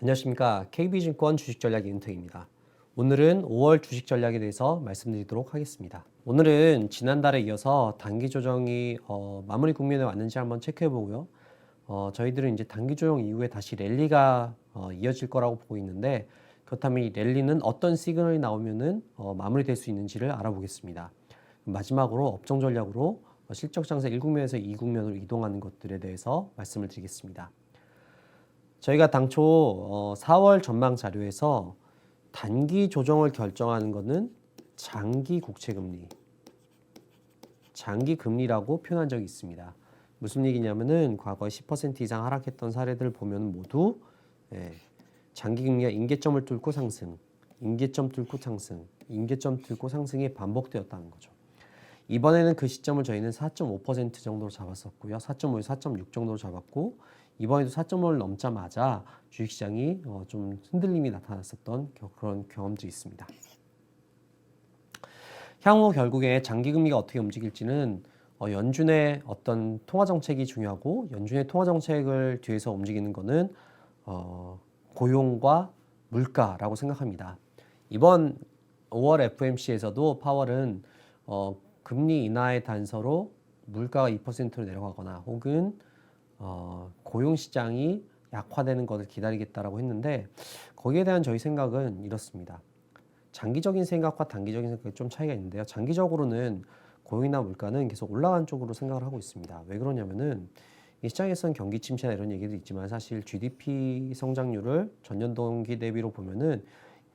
안녕하십니까. KB증권 주식전략 이은택입니다. 오늘은 5월 주식 전략에 대해서 말씀드리도록 하겠습니다. 오늘은 지난달에 이어서 단기 조정이 마무리 국면에 왔는지 한번 체크해 보고요. 저희들은 이제 단기 조정 이후에 다시 랠리가 이어질 거라고 보고 있는데, 그렇다면 이 랠리는 어떤 시그널이 나오면은 마무리될 수 있는지를 알아보겠습니다. 마지막으로 업종 전략으로 실적 장세 1국면에서 2국면으로 이동하는 것들에 대해서 말씀을 드리겠습니다. 저희가 당초 4월 전망 자료에서 단기 조정을 결정하는 것은 장기 국채금리, 장기 금리라고 표현한 적이 있습니다. 무슨 얘기냐면은 과거에 10% 이상 하락했던 사례들 보면 모두 장기 금리가 임계점을 뚫고 상승, 임계점 뚫고 상승, 임계점 뚫고 상승이 반복되었다는 거죠. 이번에는 그 시점을 저희는 4.5% 정도로 잡았었고요. 4.5에서 4.6 정도로 잡았고, 이번에도 4.5를 넘자마자 주식시장이 좀 흔들림이 나타났었던 그런 경험들이 있습니다. 향후 결국에 장기금리가 어떻게 움직일지는 연준의 어떤 통화정책이 중요하고, 연준의 통화정책을 뒤에서 움직이는 것은 고용과 물가라고 생각합니다. 이번 5월 FOMC에서도 파월은 금리 인하의 단서로 물가가 2%로 내려가거나 혹은 고용시장이 약화되는 것을 기다리겠다라고 했는데, 거기에 대한 저희 생각은 이렇습니다. 장기적인 생각과 단기적인 생각이 좀 차이가 있는데요. 장기적으로는 고용이나 물가는 계속 올라가는 쪽으로 생각을 하고 있습니다. 왜 그러냐면은 이 시장에서는 경기 침체나 이런 얘기도 있지만, 사실 GDP 성장률을 전년 동기 대비로 보면은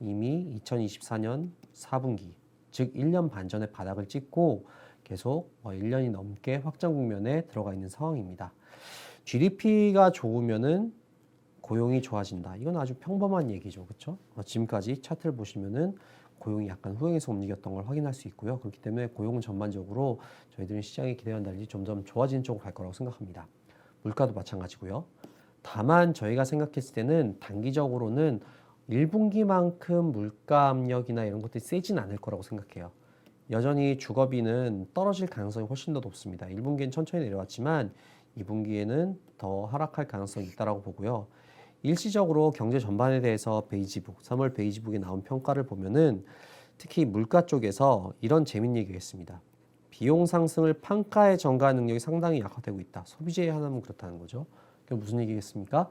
이미 2024년 4분기, 즉 1년 반 전에 바닥을 찍고 계속 1년이 넘게 확장 국면에 들어가 있는 상황입니다. GDP가 좋으면은 고용이 좋아진다. 이건 아주 평범한 얘기죠. 그렇죠? 지금까지 차트를 보시면은 고용이 약간 후행해서 움직였던 걸 확인할 수 있고요. 그렇기 때문에 고용은 전반적으로 저희들은 시장에 기대와는 달리 점점 좋아지는 쪽으로 갈 거라고 생각합니다. 물가도 마찬가지고요. 다만 저희가 생각했을 때는 단기적으로는 1분기만큼 물가 압력이나 이런 것들이 세진 않을 거라고 생각해요. 여전히 주거비는 떨어질 가능성이 훨씬 더 높습니다. 1분기엔 천천히 내려왔지만 2분기에는 더 하락할 가능성이 있다고 보고요. 일시적으로 경제 전반에 대해서 베이지북, 3월 베이지북에 나온 평가를 보면은 특히 물가 쪽에서 이런 재밌는 얘기가 있습니다. 비용 상승을 판가에 전가하는 능력이 상당히 약화되고 있다. 소비재에 한하면 그렇다는 거죠. 그게 무슨 얘기겠습니까?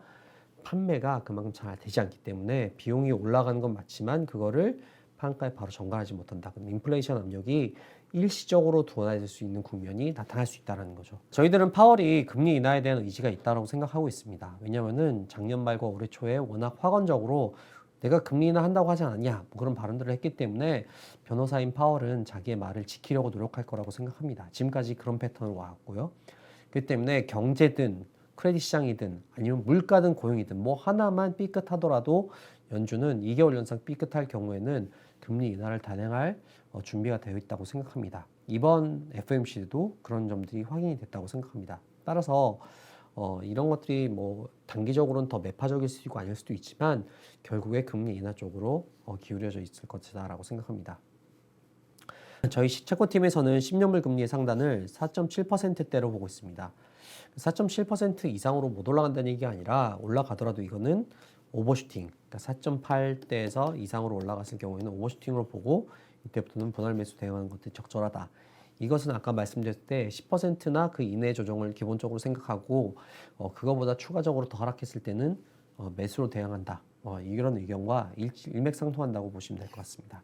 판매가 그만큼 잘 되지 않기 때문에 비용이 올라가는 건 맞지만 그거를 판가에 바로 전가하지 못한다. 그럼 인플레이션 압력이 일시적으로 둔화될 수 있는 국면이 나타날 수 있다는 거죠. 저희들은 파월이 금리 인하에 대한 의지가 있다고 생각하고 있습니다. 왜냐하면 작년 말과 올해 초에 워낙 확언적으로 내가 금리 인하 한다고 하지 않았냐, 뭐 그런 발언들을 했기 때문에 변호사인 파월은 자기의 말을 지키려고 노력할 거라고 생각합니다. 지금까지 그런 패턴으로 와왔고요. 그렇기 때문에 경제든 크레딧 시장이든 아니면 물가든 고용이든 뭐 하나만 삐끗하더라도 연준은 2개월 연상 삐끗할 경우에는 금리 인하를 단행할 준비가 되어 있다고 생각합니다. 이번 FOMC도 그런 점들이 확인이 됐다고 생각합니다. 따라서 이런 것들이 뭐 단기적으로는 더 매파적일 수도 있고 아닐 수도 있지만 결국에 금리 인하 쪽으로 기울여져 있을 것이다라고 생각합니다. 저희 채권팀에서는 10년물 금리의 상단을 4.7%대로 보고 있습니다. 4.7% 이상으로 못 올라간다는 얘기가 아니라 올라가더라도 이거는 오버슈팅, 그러니까 4.8대에서 이상으로 올라갔을 경우에는 오버슈팅으로 보고 이때부터는 분할 매수 대응하는 것들이 적절하다. 이것은 아까 말씀드렸을 때 10%나 그 이내의 조정을 기본적으로 생각하고 그거보다 추가적으로 더 하락했을 때는 매수로 대응한다. 이런 의견과 일맥상통한다고 보시면 될 것 같습니다.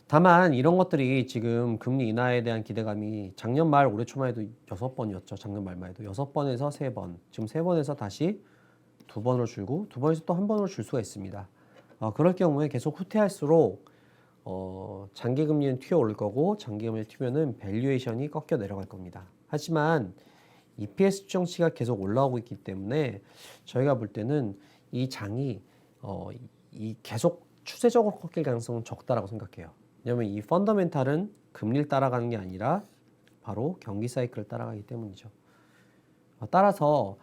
다만 이런 것들이 지금 금리 인하에 대한 기대감이 작년 말 올해 초만 해도 6번이었죠. 작년 말만 해도 6번에서 3번, 지금 3번에서 다시 2번으로 줄고 2번에서 또 1번으로 줄 수가 있습니다. 그럴 경우에 계속 후퇴할수록 장기 금리는 튀어 오를 거고, 장기 금리를 튀면은 밸류에이션이 꺾여 내려갈 겁니다. 하지만 EPS 추정치가 계속 올라오고 있기 때문에 저희가 볼 때는 이 장이 이 계속 추세적으로 꺾일 가능성은 적다라고 생각해요. 왜냐하면 이 펀더멘탈은 금리를 따라가는 게 아니라 바로 경기 사이클을 따라가기 때문이죠. 따라서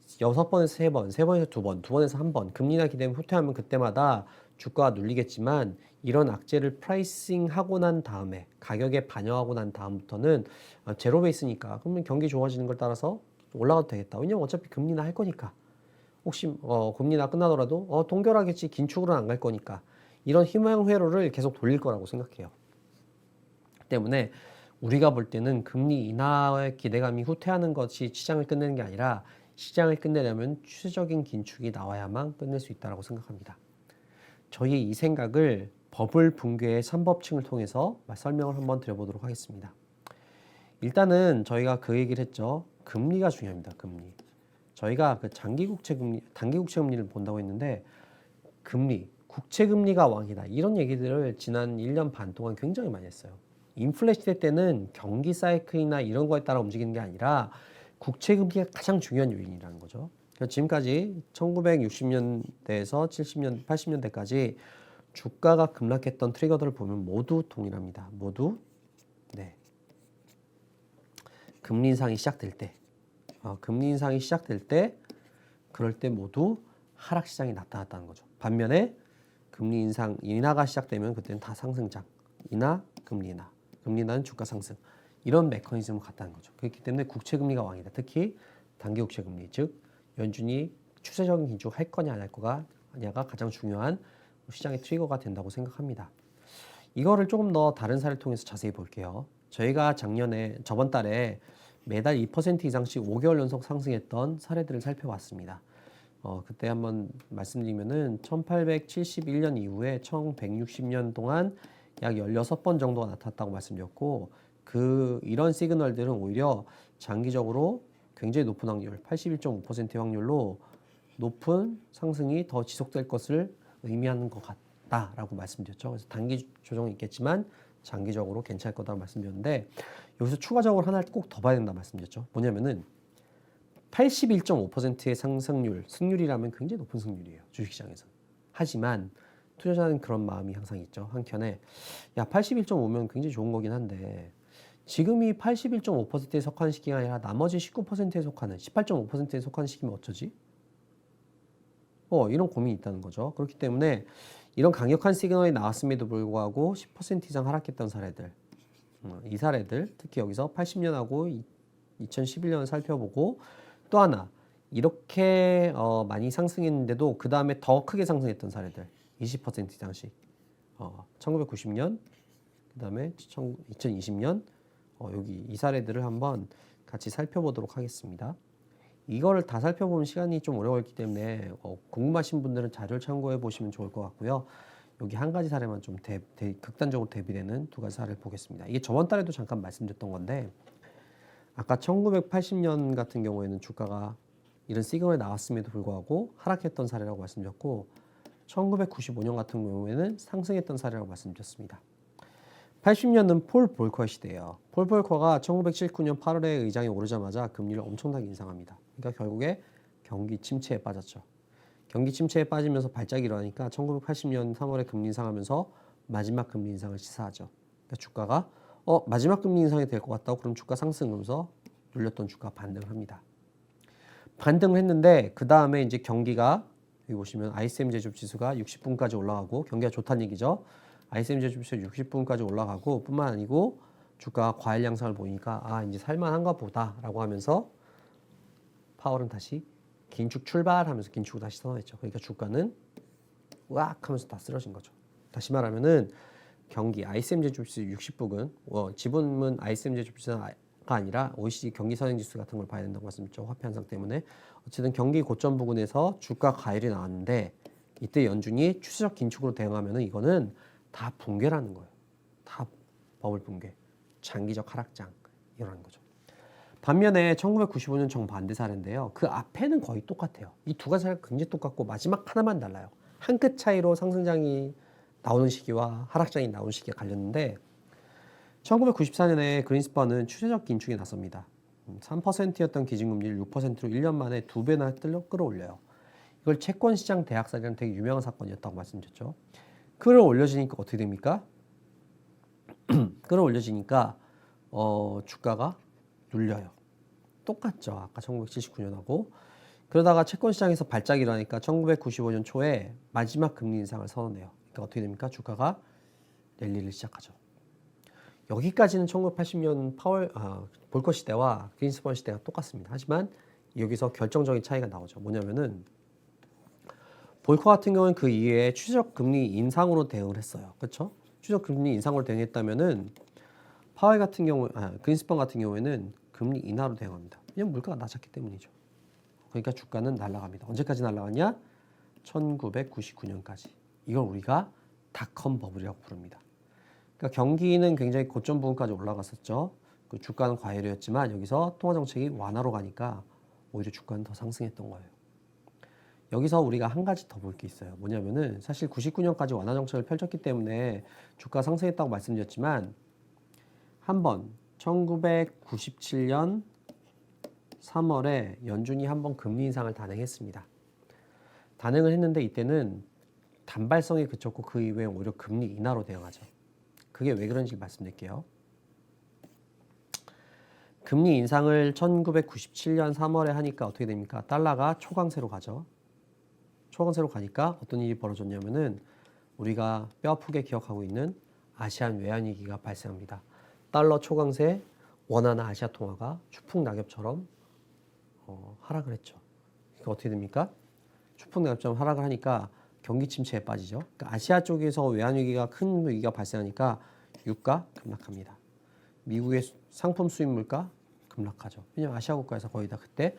6번에서 3번, 3번에서 2번, 2번에서 1번 금리나 기대면 후퇴하면 그때마다 주가가 눌리겠지만, 이런 악재를 프라이싱하고 난 다음에 가격에 반영하고 난 다음부터는 제로 베이스니까 그러면 경기 좋아지는 걸 따라서 올라가도 되겠다. 왜냐면 어차피 금리나 할 거니까. 혹시 금리나 끝나더라도 동결하겠지, 긴축으로는 안 갈 거니까 이런 희망 회로를 계속 돌릴 거라고 생각해요. 때문에 우리가 볼 때는 금리 인하의 기대감이 후퇴하는 것이 시장을 끝내는 게 아니라 시장을 끝내려면 추세적인 긴축이 나와야만 끝낼 수 있다고 생각합니다. 저희의 이 생각을 버블 붕괴의 3법칙을 통해서 설명을 한번 드려보도록 하겠습니다. 일단은 저희가 그 얘기를 했죠. 금리가 중요합니다. 금리. 저희가 그 장기 국채 금리, 단기 국채 금리를 본다고 했는데 금리, 국채 금리가 왕이다. 이런 얘기들을 지난 1년 반 동안 굉장히 많이 했어요. 인플레 시대 때는 경기 사이클이나 이런 거에 따라 움직이는 게 아니라 국채 금리가 가장 중요한 요인이라는 거죠. 그래서 지금까지 1960년대에서 70년, 80년대까지 주가가 급락했던 트리거들을 보면 모두 동일합니다. 모두 금리 인상이 시작될 때, 금리 인상이 시작될 때, 그럴 때 모두 하락 시장이 나타났다는 거죠. 반면에 금리 인상 인하가 시작되면 그때는 다 상승장, 인하, 금리 인하, 금리 인하는 주가 상승, 이런 메커니즘을 갖다는 거죠. 그렇기 때문에 국채 금리가 왕이다. 특히 단기 국채 금리, 즉 연준이 추세적인 긴축 할 거냐 안 할 거냐가 가장 중요한 시장의 트리거가 된다고 생각합니다. 이거를 조금 더 다른 사례를 통해서 자세히 볼게요. 저희가 저번 달에 매달 2% 이상씩 5개월 연속 상승했던 사례들을 살펴봤습니다. 그때 한번 말씀드리면은 1871년 이후에 1160년 동안 약 16번 정도가 나타났다고 말씀드렸고, 이런 시그널들은 오히려 장기적으로 굉장히 높은 확률, 81.5%의 확률로 높은 상승이 더 지속될 것을 의미하는 것 같다라고 말씀드렸죠. 그래서 단기 조정은 있겠지만 장기적으로 괜찮을 거다라고 말씀드렸는데, 여기서 추가적으로 하나를 꼭 더 봐야 된다 말씀드렸죠. 뭐냐면은 81.5%의 상승률, 승률이라면 굉장히 높은 승률이에요. 주식시장에서. 하지만 투자자는 그런 마음이 항상 있죠. 한켠에 81.5면 굉장히 좋은 거긴 한데 지금이 81.5%에 속하는 시기가 아니라 나머지 19%에 속하는 18.5%에 속하는 시기면 어쩌지? 이런 고민이 있다는 거죠. 그렇기 때문에 이런 강력한 시그널이 나왔음에도 불구하고 10% 이상 하락했던 사례들, 이 사례들, 특히 여기서 80년하고 2011년을 살펴보고, 또 하나 이렇게 많이 상승했는데도 그 다음에 더 크게 상승했던 사례들 20% 이상씩, 1990년, 그 다음에 2020년, 여기 이 사례들을 한번 같이 살펴보도록 하겠습니다. 이거를 다 살펴보면 시간이 좀 오래 걸리기 때문에 궁금하신 분들은 자료를 참고해 보시면 좋을 것 같고요. 여기 한 가지 사례만 좀 극단적으로 대비되는 두 가지 사례를 보겠습니다. 이게 저번 달에도 잠깐 말씀드렸던 건데, 아까 1980년 같은 경우에는 주가가 이런 시그널이 나왔음에도 불구하고 하락했던 사례라고 말씀드렸고, 1995년 같은 경우에는 상승했던 사례라고 말씀드렸습니다. 80년은 폴 볼커의 시대예요. 폴 볼커가 1979년 8월에 의장이 오르자마자 금리를 엄청나게 인상합니다. 그러니까 결국에 경기 침체에 빠졌죠. 경기 침체에 빠지면서 발작이 일어나니까 1980년 3월에 금리 인상하면서 마지막 금리 인상을 시사하죠. 그러니까 주가가 마지막 금리 인상이 될 것 같다고, 그럼 주가 상승하면서 눌렸던 주가 반등을 합니다. 반등을 했는데 그 다음에 이제 경기가, 여기 보시면 ISM 제조업 지수가 60분까지 올라가고, 경기가 좋다는 얘기죠. ISM 제조업 지수 60분까지 올라가고 뿐만 아니고 주가 과열 양상을 보니까 이제 살만한가 보다라고 하면서 파월은 다시 긴축 출발하면서 긴축을 다시 선언했죠. 그러니까 주가는 으악 하면서 다 쓰러진 거죠. 다시 말하면은 경기 ISM 제조업지수 60분은 지분은 ISM 제조업지수가 아니라 OECD 경기 선행지수 같은 걸 봐야 된다고 말씀드렸죠. 화폐 현상 때문에. 어쨌든 경기 고점 부근에서 주가 과열이 나왔는데, 이때 연준이 추세적 긴축으로 대응하면은 이거는 다 붕괴라는 거예요. 다 버블 붕괴, 장기적 하락장 일어나는 거죠. 반면에 1995년 정반대 사례인데요. 그 앞에는 거의 똑같아요. 이 두 가지 사례가 굉장히 똑같고 마지막 하나만 달라요. 한 끗 차이로 상승장이 나오는 시기와 하락장이 나오는 시기가 갈렸는데, 1994년에 그린스펀은 추세적 긴축이 나섭니다. 3%였던 기준금리를 6%로 1년 만에 2배나 끌어올려요. 이걸 채권시장 대학살이라는 되게 유명한 사건이었다고 말씀드렸죠. 끌어올려지니까 어떻게 됩니까? 끌어올려지니까 주가가 눌려요. 똑같죠. 아까 1979년하고. 그러다가 채권시장에서 발작이 일어나니까 1995년 초에 마지막 금리 인상을 선언해요. 그러니까 어떻게 됩니까? 주가가 랠리를 시작하죠. 여기까지는 1980년 볼커 시대와 그린스펀 시대가 똑같습니다. 하지만 여기서 결정적인 차이가 나오죠. 뭐냐면은 볼커 같은 경우는 그 이외에 추세적 금리 인상으로 대응을 했어요. 그렇죠? 추세적 금리 인상으로 대응했다면은 파월 같은 경우, 그린스pan 같은 경우에는 금리 인하로 대응합니다. 왜냐면 물가가 낮았기 때문이죠. 그러니까 주가는 날아갑니다. 언제까지 날아갔냐? 1999년까지. 이걸 우리가 닷컴 버블이라고 부릅니다. 그러니까 경기는 굉장히 고점 부분까지 올라갔었죠. 그 주가는 과열이었지만 여기서 통화 정책이 완화로 가니까 오히려 주가는 더 상승했던 거예요. 여기서 우리가 한 가지 더 볼 게 있어요. 뭐냐면은 사실 99년까지 완화 정책을 펼쳤기 때문에 주가 상승했다고 말씀드렸지만 한번 1997년 3월에 연준이 한번 금리 인상을 단행했습니다. 단행을 했는데 이때는 단발성에 그쳤고 그 이후에 오히려 금리 인하로 대응하죠. 그게 왜 그런지 말씀드릴게요. 금리 인상을 1997년 3월에 하니까 어떻게 됩니까? 달러가 초강세로 가죠. 초강세로 가니까 어떤 일이 벌어졌냐면은 우리가 뼈아프게 기억하고 있는 아시안 외환위기가 발생합니다. 달러 초강세, 원화나 아시아 통화가 추풍낙엽처럼 하락을 했죠. 그러니까 어떻게 됩니까? 추풍낙엽처럼 하락을 하니까 경기 침체에 빠지죠. 그러니까 아시아 쪽에서 외환위기가 큰 위기가 발생하니까 유가 급락합니다. 미국의 상품 수입 물가 급락하죠. 왜냐하면 아시아 국가에서 거의 다 그때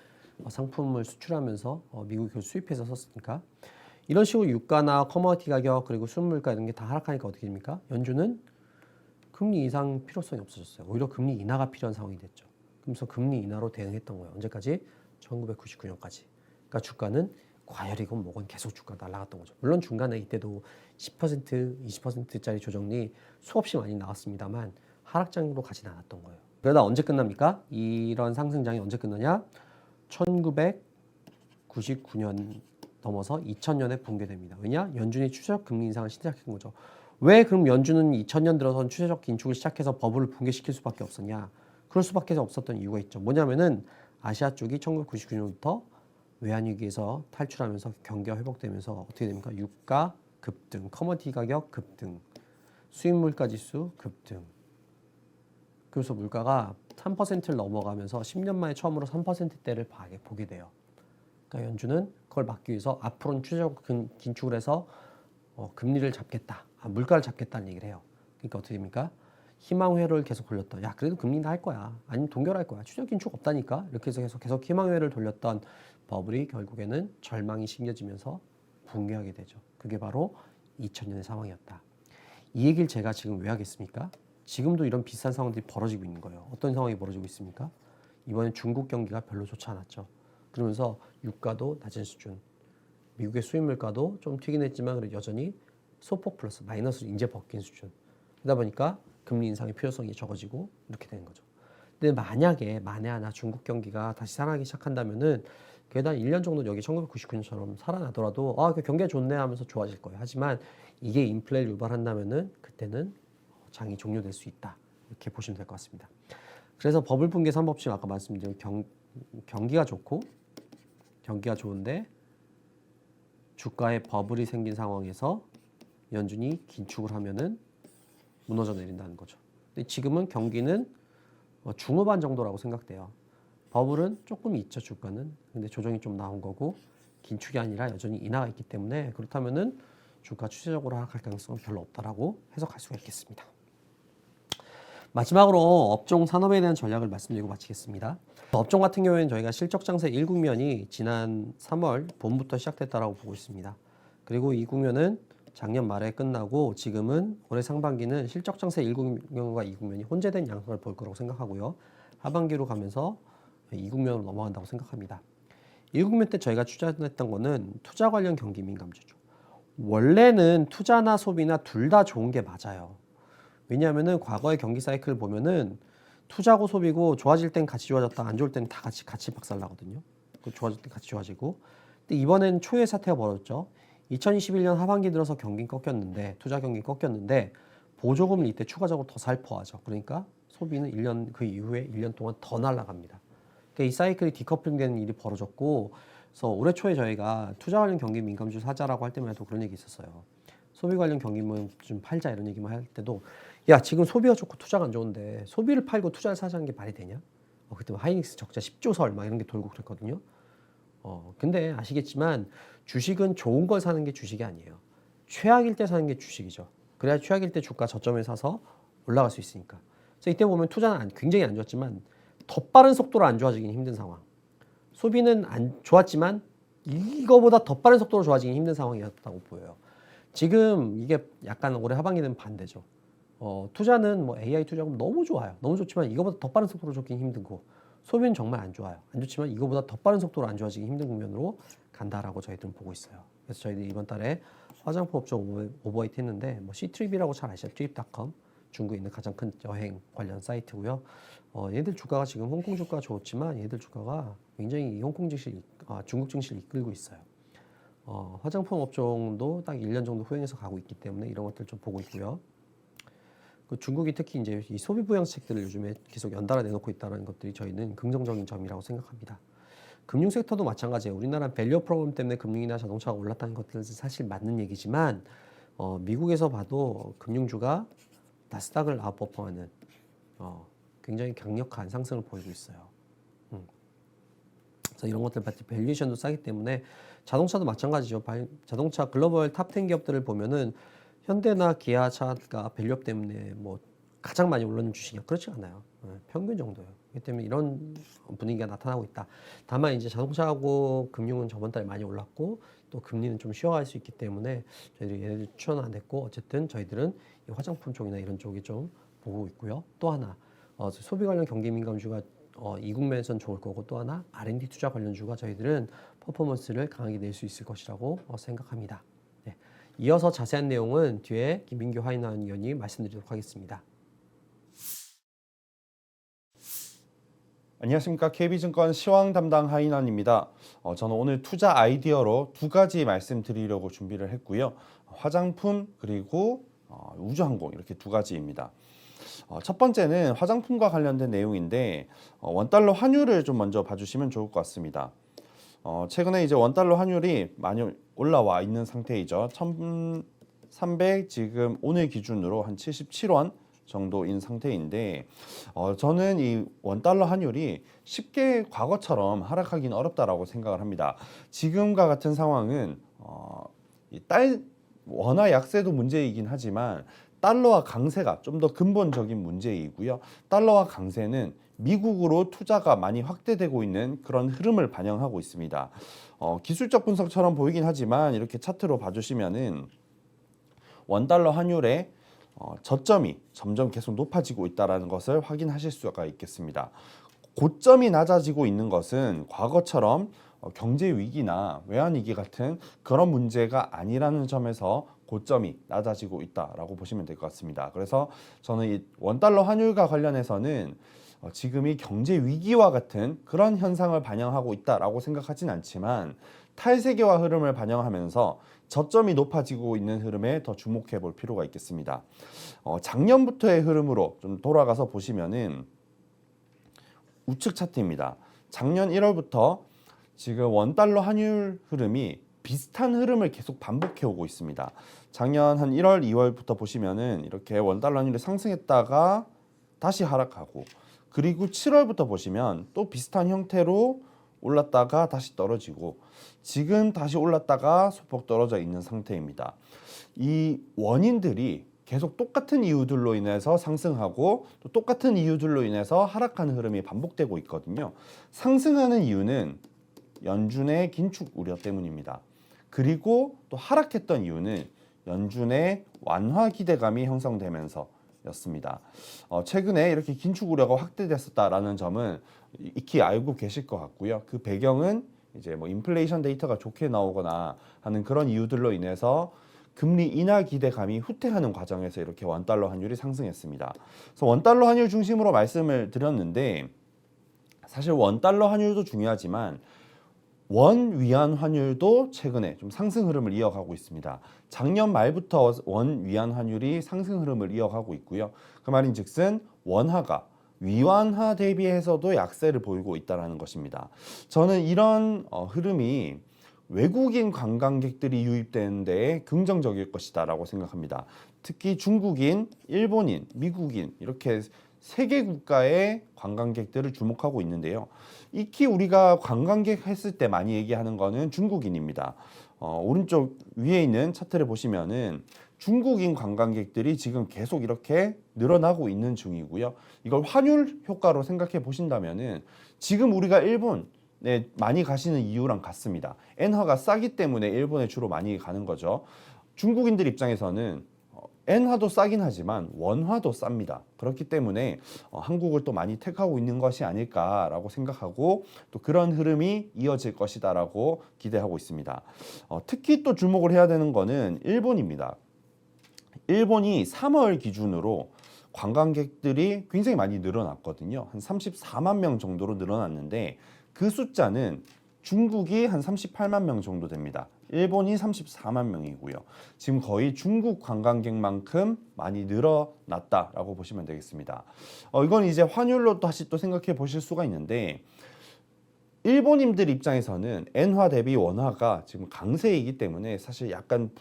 상품을 수출하면서 미국이 그걸 수입해서 썼으니까. 이런 식으로 유가나 커머디티 가격 그리고 수입물가 이런 게 다 하락하니까 어떻게 됩니까? 연준은 금리 인상 필요성이 없어졌어요. 오히려 금리 인하가 필요한 상황이 됐죠. 그래서 금리 인하로 대응했던 거예요. 언제까지? 1999년까지. 그러니까 주가는 과열이건 뭐건 계속 주가가 날아갔던 거죠. 물론 중간에 이때도 10%, 20%짜리 조정이 수없이 많이 나왔습니다만 하락장으로 가진 않았던 거예요. 그러다 언제 끝납니까? 이런 상승장이 언제 끝나냐? 1999년 넘어서 2000년에 붕괴됩니다. 왜냐? 연준이 추세적 금리 인상을 시작한 거죠. 왜 그럼 연준은 2000년 들어선 추세적 긴축을 시작해서 버블을 붕괴시킬 수밖에 없었냐? 그럴 수밖에 없었던 이유가 있죠. 뭐냐면은 아시아 쪽이 1999년부터 외환위기에서 탈출하면서 경기가 회복되면서 어떻게 됩니까? 유가 급등, 커머디티 가격 급등, 수입물가 지수 급등. 그래서 물가가 3%를 넘어가면서 10년 만에 처음으로 3%대를 보게 돼요. 그러니까 연준은 그걸 막기 위해서 앞으로는 추세적 긴축을 해서 금리를 잡겠다, 물가를 잡겠다는 얘기를 해요. 그러니까 어떻게 됩니까? 희망회로를 계속 돌렸던, 야 그래도 금리 인하할 거야, 아니면 동결할 거야, 추세적 긴축 없다니까, 이렇게 해서 계속 희망회로를 돌렸던 버블이 결국에는 절망이 심겨지면서 붕괴하게 되죠. 그게 바로 2000년의 상황이었다. 이 얘기를 제가 지금 왜 하겠습니까? 지금도 이런 비슷한 상황들이 벌어지고 있는 거예요. 어떤 상황이 벌어지고 있습니까? 이번엔 중국 경기가 별로 좋지 않았죠. 그러면서 유가도 낮은 수준, 미국의 수입 물가도 좀 튀긴 했지만 그래도 여전히 소폭 플러스 마이너스로 이제 벗긴 수준. 그러다 보니까 금리 인상의 필요성이 적어지고 이렇게 되는 거죠. 근데 만에 하나 중국 경기가 다시 살아나기 시작한다면은 그래도 한 1년 정도 여기 1999년처럼 살아나더라도 그 경기가 좋네 하면서 좋아질 거예요. 하지만 이게 인플레를 유발한다면은 그때는 장이 종료될 수 있다. 이렇게 보시면 될 것 같습니다. 그래서 버블 붕괴 3법칙 아까 말씀드린 경기가 좋고 경기가 좋은데 주가에 버블이 생긴 상황에서 연준이 긴축을 하면은 무너져 내린다는 거죠. 근데 지금은 경기는 중후반 정도라고 생각돼요. 버블은 조금 있죠, 주가는. 근데 조정이 좀 나온 거고 긴축이 아니라 여전히 인하가 있기 때문에 그렇다면은 주가 추세적으로 하락할 가능성은 별로 없다라고 해석할 수가 있겠습니다. 마지막으로 업종 산업에 대한 전략을 말씀드리고 마치겠습니다. 업종 같은 경우에는 저희가 실적 장세 1국면이 지난 3월 봄부터 시작됐다라고 보고 있습니다. 그리고 이 국면은 작년 말에 끝나고 지금은 올해 상반기는 실적 장세 1국면과 2국면이 혼재된 양상을 볼 거라고 생각하고요. 하반기로 가면서 2국면으로 넘어간다고 생각합니다. 1국면 때 저희가 추천했던 거는 투자 관련 경기 민감주죠. 원래는 투자나 소비나 둘 다 좋은 게 맞아요. 왜냐하면은 과거의 경기 사이클을 보면은 투자고 소비고 좋아질 땐 같이 좋아졌다, 안 좋을 때는 다 같이 박살나거든요. 좋아질 땐 같이 좋아지고. 근데 이번엔 초유의 사태가 벌어졌죠. 2021년 하반기 들어서 경기 꺾였는데, 투자 경기 꺾였는데 보조금을 이때 추가적으로 더 살포하죠. 그러니까 소비는 1년 그 이후에 1년 동안 더 날아갑니다. 그러니까 이 사이클이 디커플링되는 일이 벌어졌고, 그래서 올해 초에 저희가 투자 관련 경기 민감주 사자라고 할 때만 해도 그런 얘기 있었어요. 소비 관련 경기면 좀 팔자 이런 얘기만 할 때도 야 지금 소비가 좋고 투자가 안 좋은데 소비를 팔고 투자를 사자는 게 말이 되냐? 그때 하이닉스 적자 10조 설 막 이런 게 돌고 그랬거든요. 근데 아시겠지만 주식은 좋은 걸 사는 게 주식이 아니에요. 최악일 때 사는 게 주식이죠. 그래야 최악일 때 주가 저점에 사서 올라갈 수 있으니까. 그래서 이때 보면 투자는 굉장히 안 좋았지만 더 빠른 속도로 안 좋아지긴 힘든 상황. 소비는 안 좋았지만 이거보다 더 빠른 속도로 좋아지긴 힘든 상황이었다고 보여요. 지금 이게 약간 올해 하반기 되면 반대죠. 투자는 뭐 AI 투자금 너무 좋아요. 너무 좋지만 이거보다 더 빠른 속도로 좋긴 힘들고 소비는 정말 안 좋아요. 안 좋지만 이거보다 더 빠른 속도로 안 좋아지기 힘든 국면으로 간다라고 저희들은 보고 있어요. 그래서 저희들이 이번 달에 화장품 업종 오버웨이트 했는데 뭐 C트립이라고 잘 아시죠? 트립닷컴 중국에 있는 가장 큰 여행 관련 사이트고요. 얘들 주가가 지금 홍콩 주가 좋지만 얘들 주가가 굉장히 홍콩 증시, 중국 증시를 이끌고 있어요. 화장품 업종도 딱 1년 정도 후행해서 가고 있기 때문에 이런 것들 좀 보고 있고요. 그 중국이 특히 이제 이 소비 부양책들을 요즘에 계속 연달아 내놓고 있다는 것들이 저희는 긍정적인 점이라고 생각합니다. 금융 섹터도 마찬가지예요. 우리나라 밸류 프로그램 때문에 금융이나 자동차가 올랐다는 것들은 사실 맞는 얘기지만 미국에서 봐도 금융주가 나스닥을 아웃퍼폼하는 굉장히 강력한 상승을 보이고 있어요. 그래서 이런 것들 밸류에이션도 싸기 때문에 자동차도 마찬가지죠. 자동차 글로벌 탑 10 기업들을 보면은 현대나 기아차가 밸류업 때문에 뭐 가장 많이 올랐는 주식이 그렇지 않아요. 평균 정도예요. 그렇기 때문에 이런 분위기가 나타나고 있다. 다만 이제 자동차하고 금융은 저번 달에 많이 올랐고 또 금리는 좀 쉬어갈 수 있기 때문에 저희들이 얘네들 추천 안 했고 어쨌든 저희들은 이 화장품 쪽이나 이런 쪽이 좀 보고 있고요. 또 하나 소비 관련 경기 민감주가 이 국면에선 좋을 거고 또 하나 R&D 투자 관련주가 저희들은 퍼포먼스를 강하게 낼 수 있을 것이라고 생각합니다. 네. 이어서 자세한 내용은 뒤에 김민규 하이난 위원이 말씀드리도록 하겠습니다. 안녕하십니까. KB증권 시황 담당 하인원입니다. 저는 오늘 투자 아이디어로 두 가지 말씀드리려고 준비를 했고요. 화장품 그리고 우주항공 이렇게 두 가지입니다. 첫 번째는 화장품과 관련된 내용인데 원달러 환율을 좀 먼저 봐주시면 좋을 것 같습니다. 최근에 이제 원달러 환율이 많이 올라와 있는 상태이죠. 1,300 지금 오늘 기준으로 한 77원 정도인 상태인데 저는 이 원달러 환율이 쉽게 과거처럼 하락하기는 어렵다라고 생각을 합니다. 지금과 같은 상황은 원화 약세도 문제이긴 하지만 달러와 강세가 좀 더 근본적인 문제이고요. 달러와 강세는 미국으로 투자가 많이 확대되고 있는 그런 흐름을 반영하고 있습니다. 기술적 분석처럼 보이긴 하지만 이렇게 차트로 봐주시면은 원달러 환율의 저점이 점점 계속 높아지고 있다는 것을 확인하실 수가 있겠습니다. 고점이 낮아지고 있는 것은 과거처럼 경제 위기나 외환 위기 같은 그런 문제가 아니라는 점에서 고점이 낮아지고 있다라고 보시면 될 것 같습니다. 그래서 저는 이 원달러 환율과 관련해서는 지금이 경제 위기와 같은 그런 현상을 반영하고 있다라고 생각하진 않지만 탈세계화 흐름을 반영하면서 저점이 높아지고 있는 흐름에 더 주목해 볼 필요가 있겠습니다. 작년부터의 흐름으로 좀 돌아가서 보시면은 우측 차트입니다. 작년 1월부터 지금 원달러 환율 흐름이 비슷한 흐름을 계속 반복해 오고 있습니다. 작년 한 1월, 2월부터 보시면은 이렇게 원달러 환율이 상승했다가 다시 하락하고 그리고 7월부터 보시면 또 비슷한 형태로 올랐다가 다시 떨어지고 지금 다시 올랐다가 소폭 떨어져 있는 상태입니다. 이 원인들이 계속 똑같은 이유들로 인해서 상승하고 또 똑같은 이유들로 인해서 하락하는 흐름이 반복되고 있거든요. 상승하는 이유는 연준의 긴축 우려 때문입니다. 그리고 또 하락했던 이유는 연준의 완화 기대감이 형성되면서 였습니다. 최근에 이렇게 긴축 우려가 확대됐었다라는 점은 익히 알고 계실 것 같고요. 그 배경은 이제 뭐 인플레이션 데이터가 좋게 나오거나 하는 그런 이유들로 인해서 금리 인하 기대감이 후퇴하는 과정에서 이렇게 원달러 환율이 상승했습니다. 그래서 원달러 환율 중심으로 말씀을 드렸는데 사실 원달러 환율도 중요하지만 원 위안 환율도 최근에 좀 상승 흐름을 이어가고 있습니다. 작년 말부터 원 위안 환율이 상승 흐름을 이어가고 있고요. 그 말인즉슨 원화가 위안화 대비해서도 약세를 보이고 있다는 것입니다. 저는 이런 흐름이 외국인 관광객들이 유입되는 데 긍정적일 것이다 라고 생각합니다. 특히 중국인, 일본인, 미국인 이렇게 세 개 국가의 관광객들을 주목하고 있는데요. 익히 우리가 관광객 했을 때 많이 얘기하는 거는 중국인입니다. 오른쪽 위에 있는 차트를 보시면은 중국인 관광객들이 지금 계속 이렇게 늘어나고 있는 중이고요. 이걸 환율 효과로 생각해 보신다면은 지금 우리가 일본에 많이 가시는 이유랑 같습니다. 엔화가 싸기 때문에 일본에 주로 많이 가는 거죠. 중국인들 입장에서는 엔화도 싸긴 하지만 원화도 쌉니다. 그렇기 때문에 한국을 또 많이 택하고 있는 것이 아닐까라고 생각하고 또 그런 흐름이 이어질 것이다라고 기대하고 있습니다. 특히 또 주목을 해야 되는 거는 일본입니다. 일본이 3월 기준으로 관광객들이 굉장히 많이 늘어났거든요. 한 34만 명 정도로 늘어났는데 그 숫자는 중국이 한 38만 명 정도 됩니다. 일본이 34만 명이고요. 지금 거의 중국 관광객만큼 많이 늘어났다라고 보시면 되겠습니다. 이건 이제 환율로 다시 또 생각해 보실 수가 있는데 일본인들 입장에서는 엔화 대비 원화가 지금 강세이기 때문에 사실 약간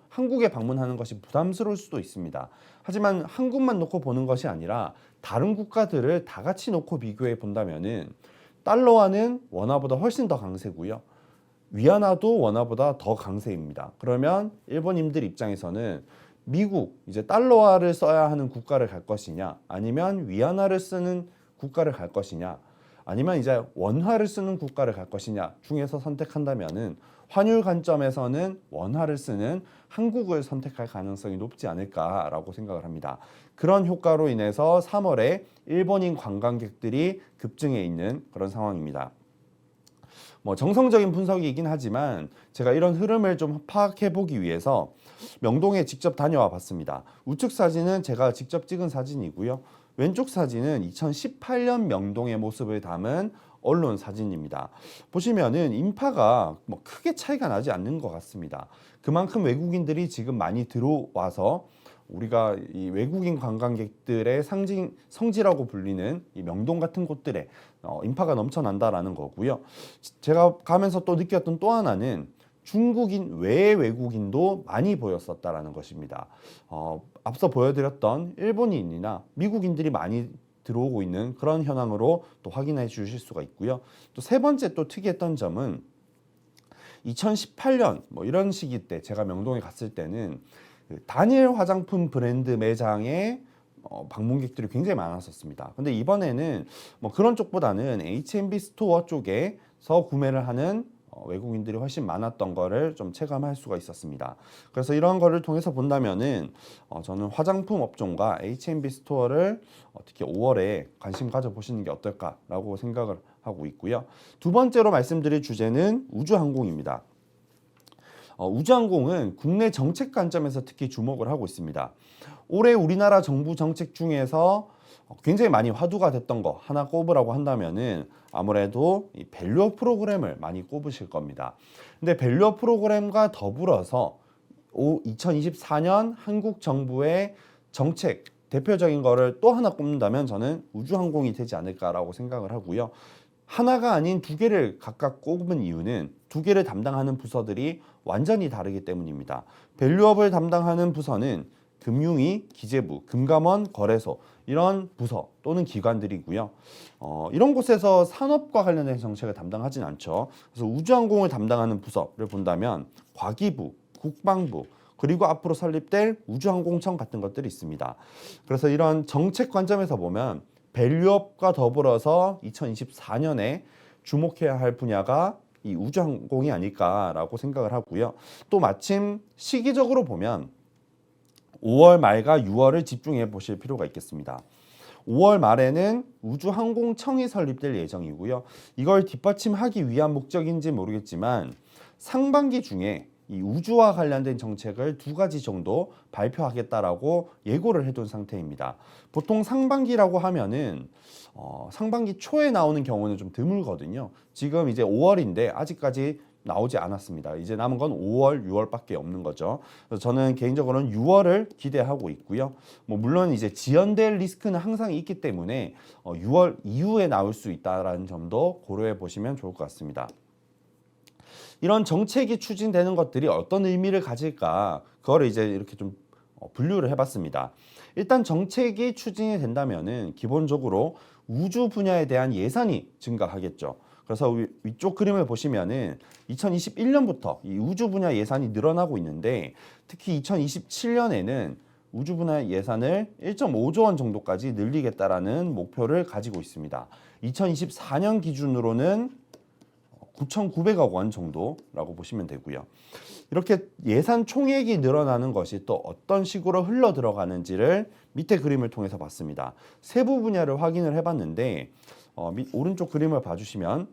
한국에 방문하는 것이 부담스러울 수도 있습니다. 하지만 한국만 놓고 보는 것이 아니라 다른 국가들을 다 같이 놓고 비교해 본다면은 달러화는 원화보다 훨씬 더 강세고요. 위안화도 원화보다 더 강세입니다. 그러면 일본인들 입장에서는 미국, 이제 달러화를 써야 하는 국가를 갈 것이냐, 아니면 위안화를 쓰는 국가를 갈 것이냐, 아니면 이제 원화를 쓰는 국가를 갈 것이냐 중에서 선택한다면은 환율 관점에서는 원화를 쓰는 한국을 선택할 가능성이 높지 않을까라고 생각을 합니다. 그런 효과로 인해서 3월에 일본인 관광객들이 급증해 있는 그런 상황입니다. 정성적인 분석이긴 하지만 제가 이런 흐름을 좀 파악해 보기 위해서 명동에 직접 다녀와 봤습니다. 우측 사진은 제가 직접 찍은 사진이고요. 왼쪽 사진은 2018년 명동의 모습을 담은 언론 사진입니다. 보시면은 인파가 크게 차이가 나지 않는 것 같습니다. 그만큼 외국인들이 지금 많이 들어와서 우리가 이 외국인 관광객들의 성지라고 불리는 이 명동 같은 곳들에 인파가 넘쳐난다라는 거고요. 제가 가면서 또 느꼈던 또 하나는 중국인 외의 외국인도 많이 보였었다라는 것입니다. 앞서 보여드렸던 일본인이나 미국인들이 많이 들어오고 있는 그런 현황으로 또 확인해 주실 수가 있고요. 또 세 번째 또 특이했던 점은 2018년 이런 시기 때 제가 명동에 갔을 때는 단일 화장품 브랜드 매장에 방문객들이 굉장히 많았었습니다. 근데 이번에는 그런 쪽보다는 H&B 스토어 쪽에서 구매를 하는 외국인들이 훨씬 많았던 거를 좀 체감할 수가 있었습니다. 그래서 이런 거를 통해서 본다면은 저는 화장품 업종과 H&B 스토어를 특히 5월에 관심 가져보시는 게 어떨까라고 생각을 하고 있고요. 두 번째로 말씀드릴 주제는 우주항공입니다. 우주항공은 국내 정책 관점에서 특히 주목을 하고 있습니다. 올해 우리나라 정부 정책 중에서 굉장히 많이 화두가 됐던 거 하나 꼽으라고 한다면은 아무래도 이 밸류업 프로그램을 많이 꼽으실 겁니다. 근데 밸류업 프로그램과 더불어서 2024년 한국 정부의 정책 대표적인 거를 또 하나 꼽는다면 저는 우주항공이 되지 않을까라고 생각을 하고요. 하나가 아닌 두 개를 각각 꼽은 이유는 두 개를 담당하는 부서들이 완전히 다르기 때문입니다. 밸류업을 담당하는 부서는 금융위, 기재부, 금감원, 거래소 이런 부서 또는 기관들이고요. 이런 곳에서 산업과 관련된 정책을 담당하진 않죠. 그래서 우주항공을 담당하는 부서를 본다면 과기부, 국방부 그리고 앞으로 설립될 우주항공청 같은 것들이 있습니다. 그래서 이런 정책 관점에서 보면 밸류업과 더불어서 2024년에 주목해야 할 분야가 이 우주항공이 아닐까라고 생각을 하고요. 또 마침 시기적으로 보면 5월 말과 6월을 집중해 보실 필요가 있겠습니다. 5월 말에는 우주항공청이 설립될 예정이고요. 이걸 뒷받침하기 위한 목적인지 모르겠지만 상반기 중에 이 우주와 관련된 정책을 두 가지 정도 발표하겠다라고 예고를 해둔 상태입니다. 보통 상반기라고 하면은 상반기 초에 나오는 경우는 좀 드물거든요. 지금 이제 5월인데 아직까지 나오지 않았습니다. 이제 남은 건 5월, 6월밖에 없는 거죠. 그래서 저는 개인적으로는 6월을 기대하고 있고요. 물론 이제 지연될 리스크는 항상 있기 때문에 6월 이후에 나올 수 있다라는 점도 고려해 보시면 좋을 것 같습니다. 이런 정책이 추진되는 것들이 어떤 의미를 가질까? 그거를 이제 이렇게 좀 분류를 해봤습니다. 일단 정책이 추진이 된다면은 기본적으로 우주 분야에 대한 예산이 증가하겠죠. 그래서 위쪽 그림을 보시면은 2021년부터 이 우주 분야 예산이 늘어나고 있는데 특히 2027년에는 우주 분야 예산을 1.5조 원 정도까지 늘리겠다라는 목표를 가지고 있습니다. 2024년 기준으로는 9,900억 원 정도라고 보시면 되고요. 이렇게 예산 총액이 늘어나는 것이 또 어떤 식으로 흘러 들어가는지를 밑에 그림을 통해서 봤습니다. 세부 분야를 확인을 해봤는데 오른쪽 그림을 봐주시면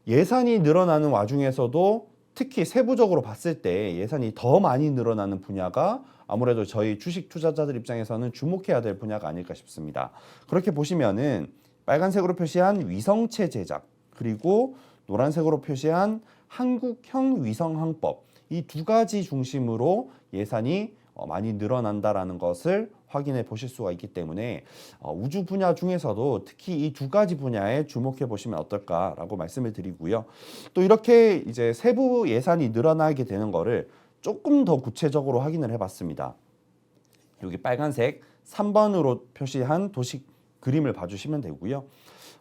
예산이 늘어나는 와중에서도 특히 세부적으로 봤을 때 예산이 더 많이 늘어나는 분야가 아무래도 저희 주식 투자자들 입장에서는 주목해야 될 분야가 아닐까 싶습니다. 그렇게 보시면은 빨간색으로 표시한 위성체 제작 그리고 노란색으로 표시한 한국형 위성항법 이 두 가지 중심으로 예산이 많이 늘어난다라는 것을 확인해 보실 수가 있기 때문에 우주 분야 중에서도 특히 이 두 가지 분야에 주목해 보시면 어떨까라고 말씀을 드리고요. 또 이렇게 이제 세부 예산이 늘어나게 되는 거를 조금 더 구체적으로 확인을 해봤습니다. 여기 빨간색 3번으로 표시한 도식 그림을 봐주시면 되고요.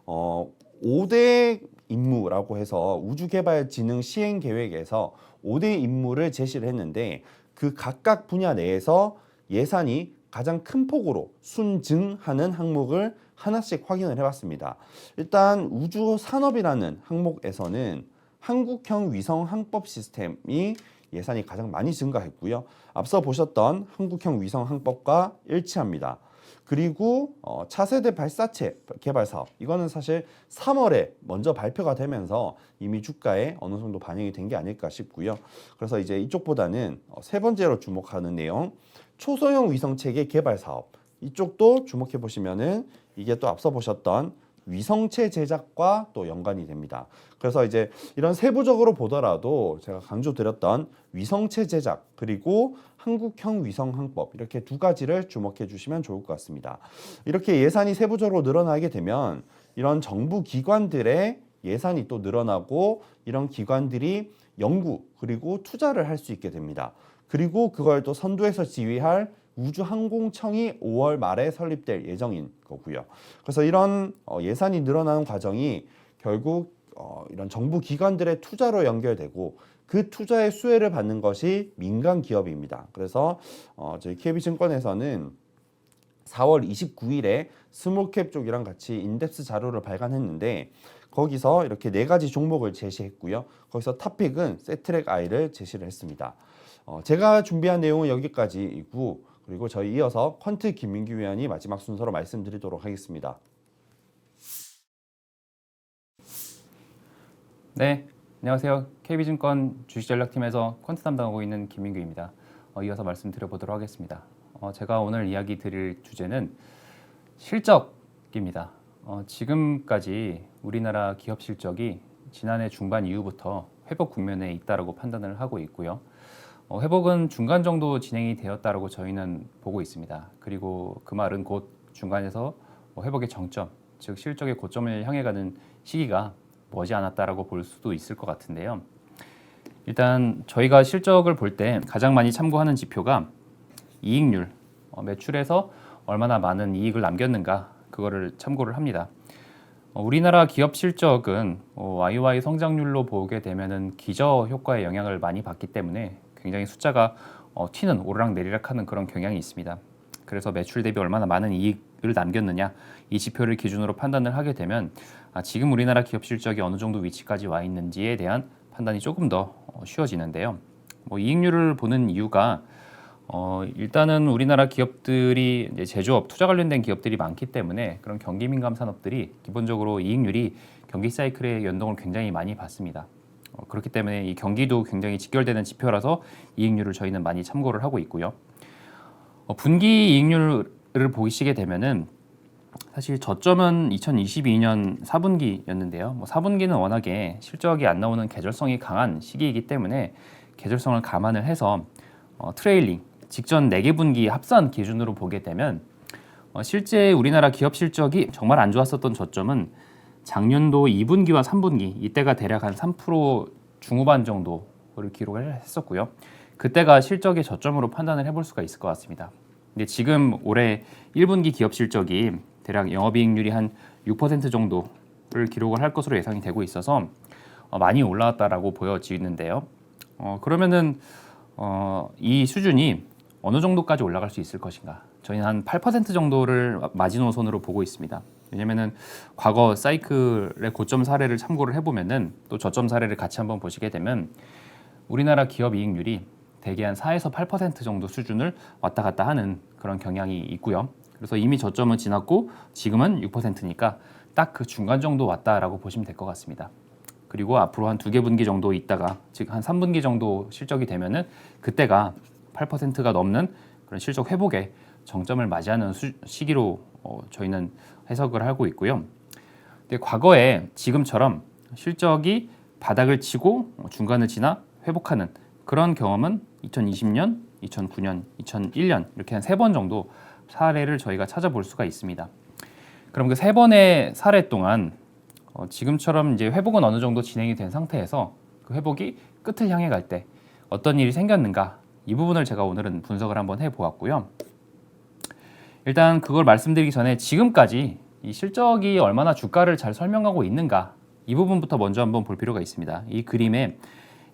5대 임무라고 해서 우주개발진흥 시행계획에서 5대 임무를 제시를 했는데 그 각각 분야 내에서 예산이 가장 큰 폭으로 순증하는 항목을 하나씩 확인을 해봤습니다. 일단 우주산업이라는 항목에서는 한국형 위성항법 시스템이 예산이 가장 많이 증가했고요. 앞서 보셨던 한국형 위성항법과 일치합니다. 그리고 차세대 발사체 개발 사업 이거는 사실 3월에 먼저 발표가 되면서 이미 주가에 어느 정도 반영이 된 게 아닐까 싶고요. 그래서 이제 이쪽보다는 세 번째로 주목하는 내용 초소형 위성체계 개발 사업 이쪽도 주목해 보시면은 이게 또 앞서 보셨던 위성체 제작과 또 연관이 됩니다. 그래서 이제 이런 세부적으로 보더라도 제가 강조드렸던 위성체 제작 그리고 한국형 위성항법 이렇게 두 가지를 주목해 주시면 좋을 것 같습니다. 이렇게 예산이 세부적으로 늘어나게 되면 이런 정부 기관들의 예산이 또 늘어나고 이런 기관들이 연구 그리고 투자를 할 수 있게 됩니다. 그리고 그걸 또 선두에서 지휘할 우주항공청이 5월 말에 설립될 예정인 거고요. 그래서 이런 예산이 늘어나는 과정이 결국 이런 정부 기관들의 투자로 연결되고 그 투자의 수혜를 받는 것이 민간 기업입니다. 그래서 저희 KB증권에서는 4월 29일에 스몰캡 쪽이랑 같이 인덱스 자료를 발간했는데 거기서 이렇게 네 가지 종목을 제시했고요. 거기서 탑픽은 세트랙 I를 제시를 했습니다. 제가 준비한 내용은 여기까지이고 그리고 저희 이어서 퀀트 김민규 위원이 마지막 순서로 말씀드리도록 하겠습니다. 네, 안녕하세요. KB증권 주식전략팀에서 퀀트 담당하고 있는 김민규입니다. 이어서 말씀드려보도록 하겠습니다. 제가 오늘 이야기 드릴 주제는 실적입니다. 지금까지 우리나라 기업 실적이 지난해 중반 이후부터 회복 국면에 있다고 판단을 하고 있고요. 회복은 중간 정도 진행이 되었다고 저희는 보고 있습니다. 그리고 그 말은 곧 중간에서 회복의 정점, 즉 실적의 고점을 향해 가는 시기가 머지않았다라고 볼 수도 있을 것 같은데요. 일단 저희가 실적을 볼 때 가장 많이 참고하는 지표가 이익률, 매출에서 얼마나 많은 이익을 남겼는가 그거를 참고를 합니다. 우리나라 기업 실적은 YY 성장률로 보게 되면은 기저 효과의 영향을 많이 받기 때문에 굉장히 숫자가 튀는 오르락내리락하는 그런 경향이 있습니다. 그래서 매출 대비 얼마나 많은 이익을 남겼느냐 이 지표를 기준으로 판단을 하게 되면 지금 우리나라 기업 실적이 어느 정도 위치까지 와 있는지에 대한 판단이 조금 더 쉬워지는데요. 이익률을 보는 이유가 일단은 우리나라 기업들이 이제 제조업, 투자 관련된 기업들이 많기 때문에 그런 경기 민감 산업들이 기본적으로 이익률이 경기 사이클의 연동을 굉장히 많이 받습니다. 그렇기 때문에 이 경기도 굉장히 직결되는 지표라서 이익률을 저희는 많이 참고를 하고 있고요. 분기 이익률을 보시게 되면은 사실 저점은 2022년 4분기였는데요. 4분기는 워낙에 실적이 안 나오는 계절성이 강한 시기이기 때문에 계절성을 감안을 해서 트레일링, 직전 4개 분기 합산 기준으로 보게 되면 실제 우리나라 기업 실적이 정말 안 좋았었던 저점은 작년도 2분기와 3분기 이때가 대략 한 3% 중후반 정도를 기록을 했었고요. 그때가 실적의 저점으로 판단을 해볼 수가 있을 것 같습니다. 근데 지금 올해 1분기 기업 실적이 대략 영업이익률이 한 6% 정도를 기록을 할 것으로 예상이 되고 있어서 많이 올라왔다라고 보여지는데요. 그러면은 이 수준이 어느 정도까지 올라갈 수 있을 것인가? 저희는 한 8% 정도를 마지노선으로 보고 있습니다. 왜냐면은 과거 사이클의 고점 사례를 참고를 해보면은 또 저점 사례를 같이 한번 보시게 되면 우리나라 기업 이익률이 대개 한 4에서 8% 정도 수준을 왔다 갔다 하는 그런 경향이 있고요. 그래서 이미 저점은 지났고 지금은 6%니까 딱 그 중간 정도 왔다라고 보시면 될 것 같습니다. 그리고 앞으로 한 2개 분기 정도 있다가 즉 한 3분기 정도 실적이 되면은 그때가 8%가 넘는 그런 실적 회복의 정점을 맞이하는 시기로 저희는 해석을 하고 있고요. 근데 과거에 지금처럼 실적이 바닥을 치고 중간을 지나 회복하는 그런 경험은 2020년, 2009년, 2001년 이렇게 한 3번 정도 사례를 저희가 찾아볼 수가 있습니다. 그럼 그 3번의 사례 동안 지금처럼 이제 회복은 어느 정도 진행이 된 상태에서 그 회복이 끝을 향해 갈 때 어떤 일이 생겼는가 이 부분을 제가 오늘은 분석을 한번 해보았고요. 일단 그걸 말씀드리기 전에 지금까지 이 실적이 얼마나 주가를 잘 설명하고 있는가 이 부분부터 먼저 한번 볼 필요가 있습니다. 이 그림의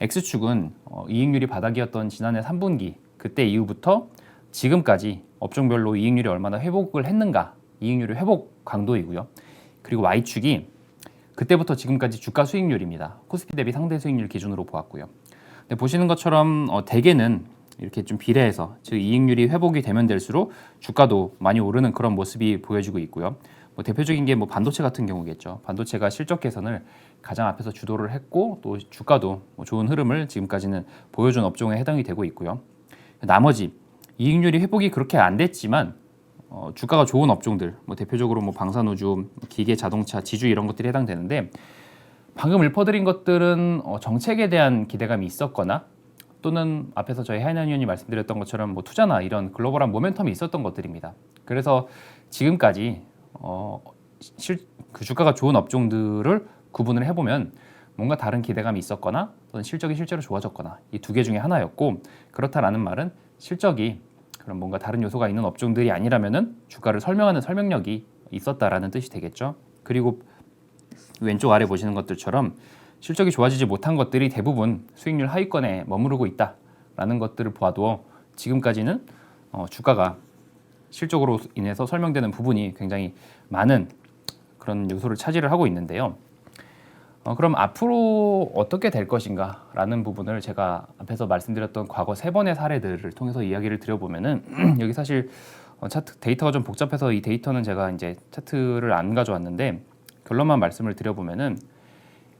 X축은 이익률이 바닥이었던 지난해 3분기 그때 이후부터 지금까지 업종별로 이익률이 얼마나 회복을 했는가 이익률의 회복 강도이고요. 그리고 Y축이 그때부터 지금까지 주가 수익률입니다. 코스피 대비 상대 수익률 기준으로 보았고요. 근데 보시는 것처럼 대개는 이렇게 좀 비례해서 즉 이익률이 회복이 되면 될수록 주가도 많이 오르는 그런 모습이 보여지고 있고요. 뭐 대표적인 게 뭐 반도체 같은 경우겠죠. 반도체가 실적 개선을 가장 앞에서 주도를 했고 또 주가도 뭐 좋은 흐름을 지금까지는 보여준 업종에 해당이 되고 있고요. 나머지 이익률이 회복이 그렇게 안 됐지만 주가가 좋은 업종들, 뭐 대표적으로 뭐 방산우주, 기계, 자동차, 지주 이런 것들이 해당되는데 방금 읊어드린 것들은 정책에 대한 기대감이 있었거나 또는 앞에서 저희 하인한 의원이 말씀드렸던 것처럼 뭐 투자나 이런 글로벌한 모멘텀이 있었던 것들입니다. 그래서 지금까지 그 주가가 좋은 업종들을 구분을 해보면 뭔가 다른 기대감이 있었거나 또는 실적이 실제로 좋아졌거나 이 2개 중에 하나였고 그렇다라는 말은 실적이 그런 뭔가 다른 요소가 있는 업종들이 아니라면은 주가를 설명하는 설명력이 있었다라는 뜻이 되겠죠. 그리고 왼쪽 아래 보시는 것들처럼 실적이 좋아지지 못한 것들이 대부분 수익률 하위권에 머무르고 있다라는 것들을 보아도 지금까지는 주가가 실적으로 인해서 설명되는 부분이 굉장히 많은 그런 요소를 차지를 하고 있는데요. 그럼 앞으로 어떻게 될 것인가라는 부분을 제가 앞에서 말씀드렸던 과거 3번의 사례들을 통해서 이야기를 드려보면은 여기 사실 차트 데이터가 좀 복잡해서 이 데이터는 제가 이제 차트를 안 가져왔는데 결론만 말씀을 드려보면은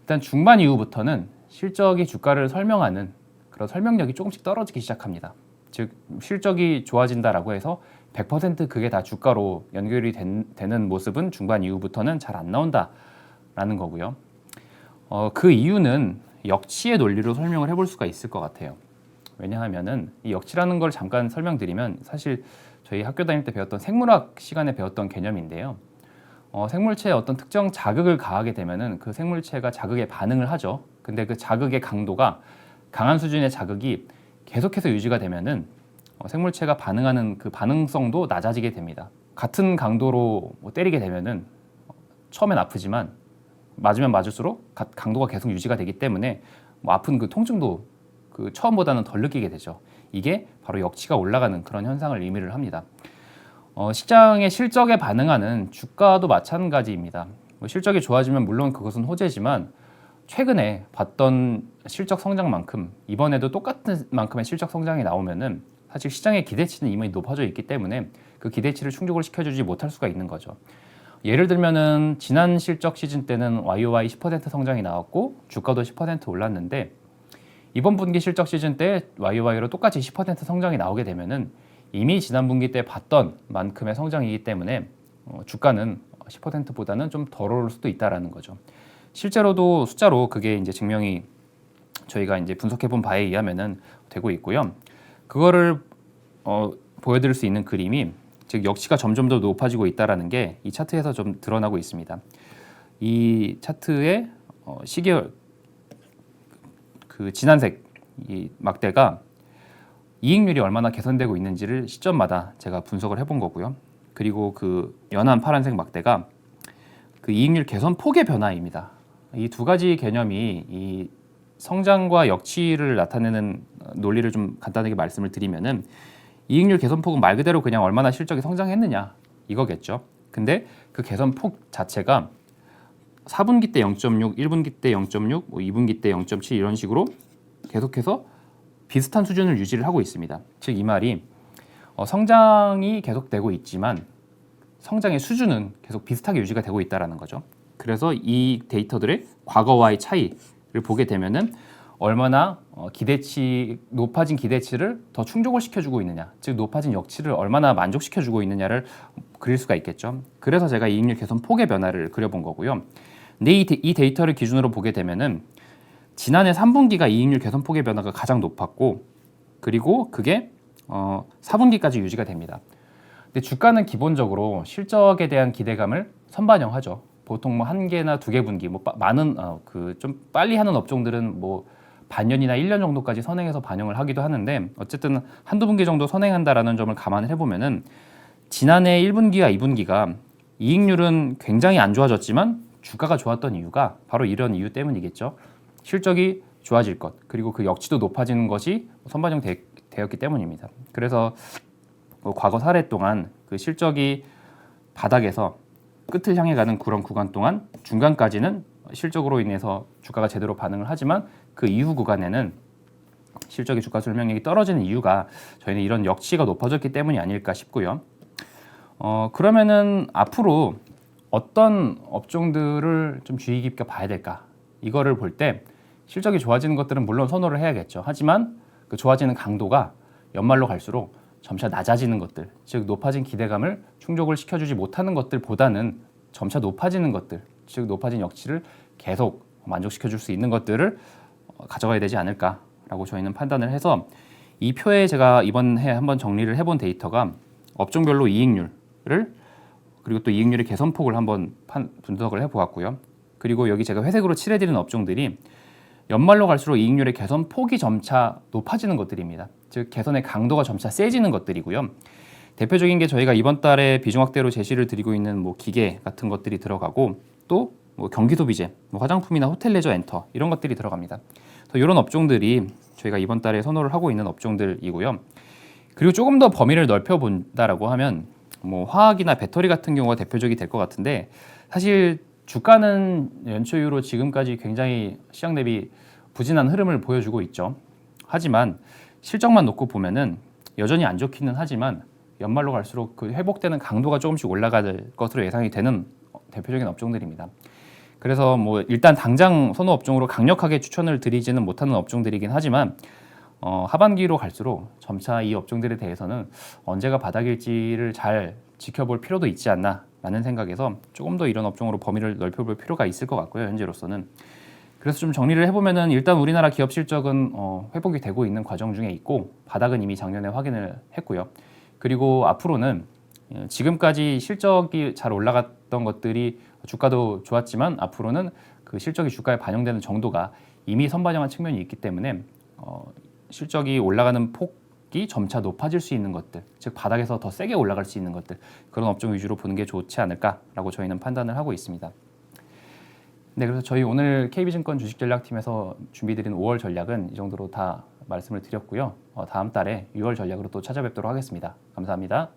일단 중반 이후부터는 실적이 주가를 설명하는 그런 설명력이 조금씩 떨어지기 시작합니다. 즉 실적이 좋아진다라고 해서 100% 그게 다 주가로 연결이 되는 모습은 중반 이후부터는 잘 안 나온다라는 거고요. 그 이유는 역치의 논리로 설명을 해볼 수가 있을 것 같아요. 왜냐하면은 이 역치라는 걸 잠깐 설명드리면 사실 저희 학교 다닐 때 배웠던 생물학 시간에 배웠던 개념인데요. 생물체에 어떤 특정 자극을 가하게 되면은 그 생물체가 자극에 반응을 하죠. 근데 그 자극의 강도가 강한 수준의 자극이 계속해서 유지가 되면은 생물체가 반응하는 그 반응성도 낮아지게 됩니다. 같은 강도로 때리게 되면은 처음엔 아프지만 맞으면 맞을수록 강도가 계속 유지가 되기 때문에 뭐 아픈 그 통증도 그 처음보다는 덜 느끼게 되죠. 이게 바로 역치가 올라가는 그런 현상을 의미를 합니다. 시장의 실적에 반응하는 주가도 마찬가지입니다. 뭐 실적이 좋아지면 물론 그것은 호재지만 최근에 봤던 실적 성장만큼 이번에도 똑같은 만큼의 실적 성장이 나오면은 사실 시장의 기대치는 이미 높아져 있기 때문에 그 기대치를 충족을 시켜주지 못할 수가 있는 거죠. 예를 들면은 지난 실적 시즌 때는 YOY 10% 성장이 나왔고 주가도 10% 올랐는데 이번 분기 실적 시즌 때 YOY로 똑같이 10% 성장이 나오게 되면은 이미 지난 분기 때 봤던 만큼의 성장이기 때문에 주가는 10%보다는 좀 덜 오를 수도 있다라는 거죠. 실제로도 숫자로 그게 이제 증명이 저희가 이제 분석해 본 바에 의하면은 되고 있고요. 그거를 보여드릴 수 있는 그림이 즉 역치가 점점 더 높아지고 있다라는 게 이 차트에서 좀 드러나고 있습니다. 이 차트의 시계열 그 진한색 이 막대가 이익률이 얼마나 개선되고 있는지를 시점마다 제가 분석을 해본 거고요. 그리고 그 연한 파란색 막대가 그 이익률 개선 폭의 변화입니다. 이 두 가지 개념이 이 성장과 역치를 나타내는 논리를 좀 간단하게 말씀을 드리면은 이익률 개선폭은 말 그대로 그냥 얼마나 실적이 성장했느냐 이거겠죠. 근데 그 개선폭 자체가 4분기 때 0.6, 1분기 때 0.6, 2분기 때 0.7 이런 식으로 계속해서 비슷한 수준을 유지를 하고 있습니다. 즉 이 말이 성장이 계속되고 있지만 성장의 수준은 계속 비슷하게 유지가 되고 있다는 거죠. 그래서 이 데이터들의 과거와의 차이를 보게 되면은 얼마나 높아진 기대치를 더 충족을 시켜주고 있느냐, 즉 높아진 역치를 얼마나 만족시켜주고 있느냐를 그릴 수가 있겠죠. 그래서 제가 이익률 개선 폭의 변화를 그려본 거고요. 근데 이 데이터를 기준으로 보게 되면은 지난해 3분기가 이익률 개선 폭의 변화가 가장 높았고, 그리고 그게 4분기까지 유지가 됩니다. 근데 주가는 기본적으로 실적에 대한 기대감을 선반영하죠. 보통 뭐 1개나 2개 분기, 뭐 많은 그 좀 빨리 하는 업종들은 뭐 반년이나 1년 정도까지 선행해서 반영을 하기도 하는데, 어쨌든 한두 분기 정도 선행한다라는 점을 감안을 해보면은 지난해 1분기와 2분기가 이익률은 굉장히 안 좋아졌지만 주가가 좋았던 이유가 바로 이런 이유 때문이겠죠. 실적이 좋아질 것, 그리고 그 역치도 높아지는 것이 선반영되었기 때문입니다. 그래서 과거 사례 동안 그 실적이 바닥에서 끝을 향해 가는 그런 구간 동안 중간까지는 실적으로 인해서 주가가 제대로 반응을 하지만 그 이후 구간에는 실적의 주가 설명력이 떨어지는 이유가 저희는 이런 역치가 높아졌기 때문이 아닐까 싶고요. 그러면은 앞으로 어떤 업종들을 좀 주의 깊게 봐야 될까? 이거를 볼 때 실적이 좋아지는 것들은 물론 선호를 해야겠죠. 하지만 그 좋아지는 강도가 연말로 갈수록 점차 낮아지는 것들, 즉 높아진 기대감을 충족을 시켜주지 못하는 것들보다는 점차 높아지는 것들, 즉 높아진 역치를 계속 만족시켜줄 수 있는 것들을 가져가야 되지 않을까라고 저희는 판단을 해서 이 표에 제가 이번 해 한번 정리를 해본 데이터가 업종별로 이익률을, 그리고 또 이익률의 개선폭을 한번 분석을 해보았고요. 그리고 여기 제가 회색으로 칠해드리는 업종들이 연말로 갈수록 이익률의 개선폭이 점차 높아지는 것들입니다. 즉 개선의 강도가 점차 세지는 것들이고요. 대표적인 게 저희가 이번 달에 비중 확대로 제시를 드리고 있는 뭐 기계 같은 것들이 들어가고, 또 뭐 경기 소비재, 뭐 화장품이나 호텔 레저 엔터 이런 것들이 들어갑니다. 이런 업종들이 저희가 이번 달에 선호를 하고 있는 업종들이고요. 그리고 조금 더 범위를 넓혀 본다라고 하면 뭐 화학이나 배터리 같은 경우가 대표적이 될 것 같은데, 사실 주가는 연초 이후로 지금까지 굉장히 시장 대비 부진한 흐름을 보여주고 있죠. 하지만 실적만 놓고 보면은 여전히 안 좋기는 하지만 연말로 갈수록 그 회복되는 강도가 조금씩 올라갈 것으로 예상이 되는 대표적인 업종들입니다. 그래서 뭐 일단 당장 선호 업종으로 강력하게 추천을 드리지는 못하는 업종들이긴 하지만 하반기로 갈수록 점차 이 업종들에 대해서는 언제가 바닥일지를 잘 지켜볼 필요도 있지 않나 라는 생각에서 조금 더 이런 업종으로 범위를 넓혀볼 필요가 있을 것 같고요, 현재로서는. 그래서 좀 정리를 해보면은 일단 우리나라 기업 실적은 회복이 되고 있는 과정 중에 있고, 바닥은 이미 작년에 확인을 했고요. 그리고 앞으로는 지금까지 실적이 잘 올라갔던 것들이 주가도 좋았지만 앞으로는 그 실적이 주가에 반영되는 정도가 이미 선반영한 측면이 있기 때문에 실적이 올라가는 폭이 점차 높아질 수 있는 것들, 즉 바닥에서 더 세게 올라갈 수 있는 것들, 그런 업종 위주로 보는 게 좋지 않을까라고 저희는 판단을 하고 있습니다. 네, 그래서 저희 오늘 KB증권 주식전략팀에서 준비드린 5월 전략은 이 정도로 다 말씀을 드렸고요. 다음 달에 6월 전략으로 또 찾아뵙도록 하겠습니다. 감사합니다.